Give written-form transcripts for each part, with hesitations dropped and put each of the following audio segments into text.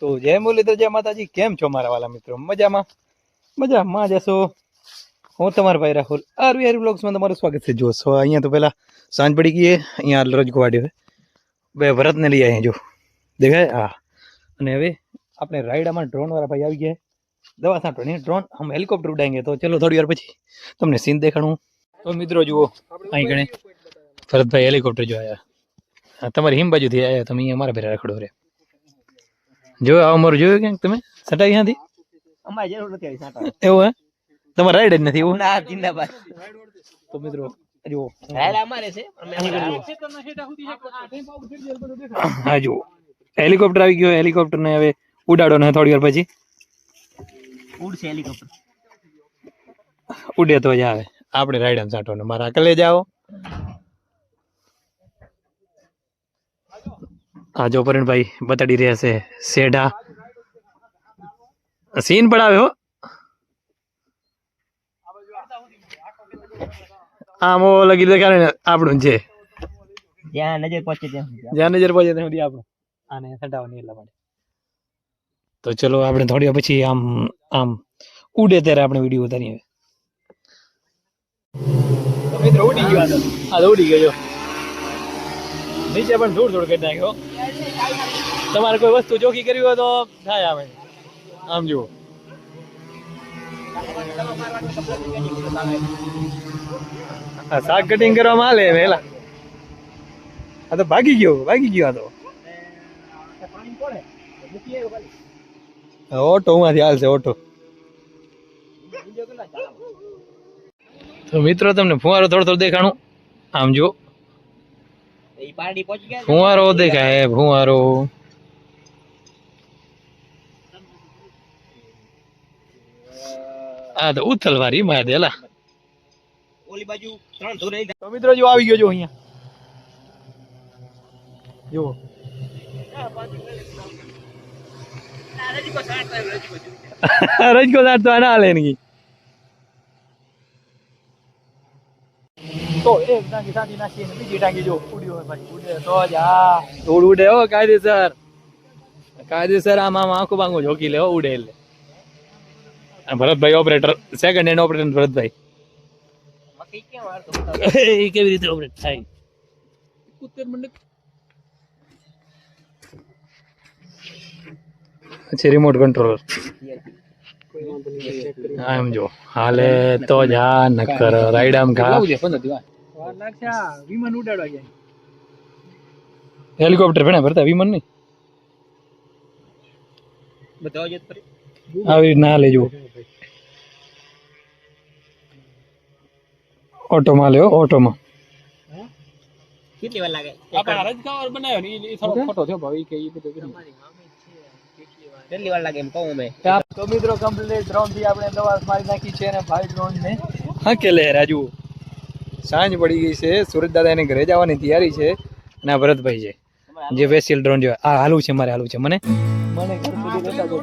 તો જય મુરલીધર, જય માતાજી. કેમ છો મારા વાલા મિત્રો? મજામાં જશો. હું તમારા ભાઈ રાહુલ આરવી બ્લોગ્સમાં તમારું સ્વાગત છે. જો અહીંયા તો પેલા સાંજ પડી ગઈ. અહીંયા રજકો વાડ્યો છે. બે ભરતને લઈ આવ્યા જો દેખાય. હા, અને હવે આપણે રાયડામાં ડ્રોન વાળા ભાઈ આવી ગયા. દવા છાંટો નહીં, ડ્રોન હમ હેલિકોપ્ટર ઉડાएंगे. તો ચલો થોડી વાર પછી તમને સીન દેખાડું. તો મિત્રો જુઓ, અહીં ગણે ભરતભાઈ હેલિકોપ્ટર જો આવ્યા. હા, તમારી હિમ બાજુથી આવ્યા. તમે અહીંયા અમારા ભેરા રખડો રે. જો આ અમારું જોયું કે તમે સટાઈ ત્યાંથી અમારે જરૂર નથી આવી સાટા. એવું હે? તમારે રાઈડ જ નથી એવું? ના, જિંદાબાદ. તો મિત્રો જુઓ, રાયલ અમારે છે. હા જુઓ હેલિકોપ્ટર આવી ગયો. હેલિકોપ્ટર ને હવે ઉડાડો ને થોડી વાર પછી ઉડશે હેલિકોપ્ટર. ઉડે તો જ આવે. આપણે રાઈડ આમ સાંટો ને મારા અકલે જાઓ. હા જો પરેણભાઈ બતાડી રહ્યા છે શેઢા. સીન પડાવે હો. આમ લગી દેખાડે ને આપણું છે. જ્યાં નજર પહોંચે ત્યાં જ્યાં નજર પહોંચે ત્યાં સુધી આપણું. આને હટાવવાની એટલા માટે. તો ચલો આપણે થોડી વાર પછી આમ આમ ઉડે ત્યારે આપણે વિડીયો ઉતારીએ. મિત્રો ઉડી ગયો. આ તો ઉડી ગયો. નીચે પણ ધૂળ ધૂળ કરી નાખ્યો. તમારે કોઈ વસ્તુ ચોખ્ખી કરવી હોય તો થાય. આવે આમ જુઓ. આ શાક કટિંગ કરવામાં હાલે વેલા. આ તો ભાગી ગયો આ તો. ઓટો માંથી હાલશે ઓટો. તો મિત્રો તમને ફુવારો થોડો દેખાણું. આમ જો ફુવારો દેખાય. ફુવારો હા તો ઉથલવારી માં દેલા. ઓલી બાજુ 3 ધોર નહીં. તો મિત્રો જો આવી ગયો જો અહીંયા જો. રજકો સાટ તો આના હાલે નહીં. તો એક ટાંકી સાટી નાખી અને બીજી ટાંકી જો ઉડ્યો હોય ભાઈ. ઉડે તો જ આ ધૂળ ઉડે હો. કાયદેસર આમ આંખો બાંખો ઝોકી લે હો. ઉડે એટલે. Bharatbhai operator, second hand operator Bharatbhai. મકઈ કેમ વાળતો એ કેવી રીતે ઓપરેટ થાય? અચ્છા, રિમોટ કંટ્રોલર. હા એમ જો હાલે તો જ આ નકર રાઈડ આમ ખા. વિમાન ઉડાડવા ગયા. હેલિકોપ્ટર ભેણા ભરતા વિમાન નહીં. બધા જ પર આવી રીતના હાલે જો. ઓટોમાં લ્યો. ઓટોમાં કેટલી વાર લાગે? આપણા રજકાવર બનાવ્યો ને એ થોડો ફોટો થયો ભાઈ કે એ બધું કેટલી વાર લાગે એમ કહું મેં. તો મિત્રો કમ્પ્લીટ ડ્રોન થી આપણે દવા મારી નાખી છે અને ભાઈ ડ્રોન ને હાકેલે રાજુ. સાંજ પડી ગઈ છે. સુરત દાદા એને ઘરે જવાની તૈયારી છે અને આ ભરતભાઈ છે જે વેસ્ટિલ ડ્રોન જો આ હાલું છે. મારે હાલું છે. મને ઘર સુધી લેતા જજો.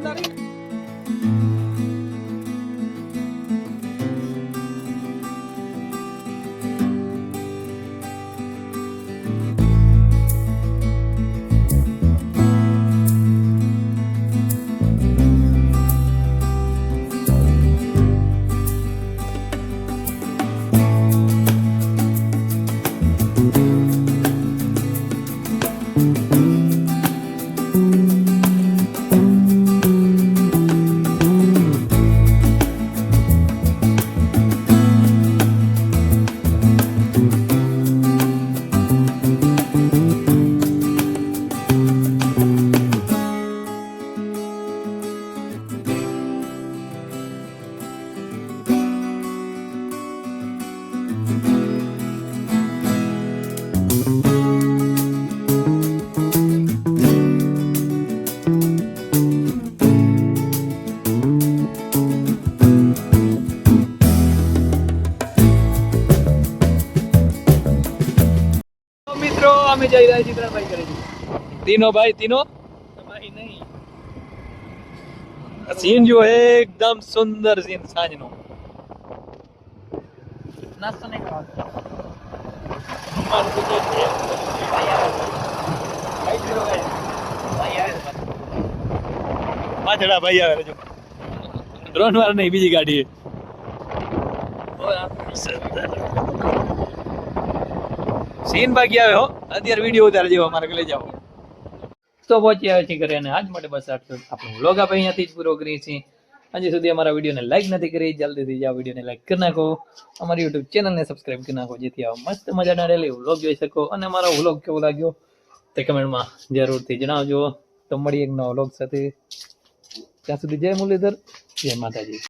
અમે જઈ રહ્યા છીએ ચિત્રભાઈ કરે છે. तीनों भाई तीनों भाई नहीं. सीन जो है एकदम सुंदर सीन साजनो. नाश्ता नहीं करा भाई પાછળ ભાઈ આવે જો ડ્રોન વાળા નહીં બીજી ગાડી સીન બાકી આવે હો અત્યારે વિડીયો ઉતાર જેવો અમારે લઈ જાઓ તો પહોંચી આવે છે ઘરે અને આજ માટે બસ આટલું આપણો વ્લોગ આપણે અહીંયાથી જ પૂરો કરીએ છીએ હજી સુધી અમારા વિડીયોને લાઈક નથી કરી જલ્દીથી જાઓ વિડીયોને લાઈક કરી નાખો અમારી યુટ્યુબ ચેનલને સબસ્ક્રાઇબ કરી નાખો જેથી આવા મસ્ત મજાના ડેલી વ્લોગ જોઈ શકો અને અમારો વ્લોગ કેવો લાગ્યો તે કમેન્ટમાં જરૂરથી જણાવજો તો મળીએ એક નવા વ્લોગ સાથે ત્યાં સુધી જય મુરલીધર જય માતાજી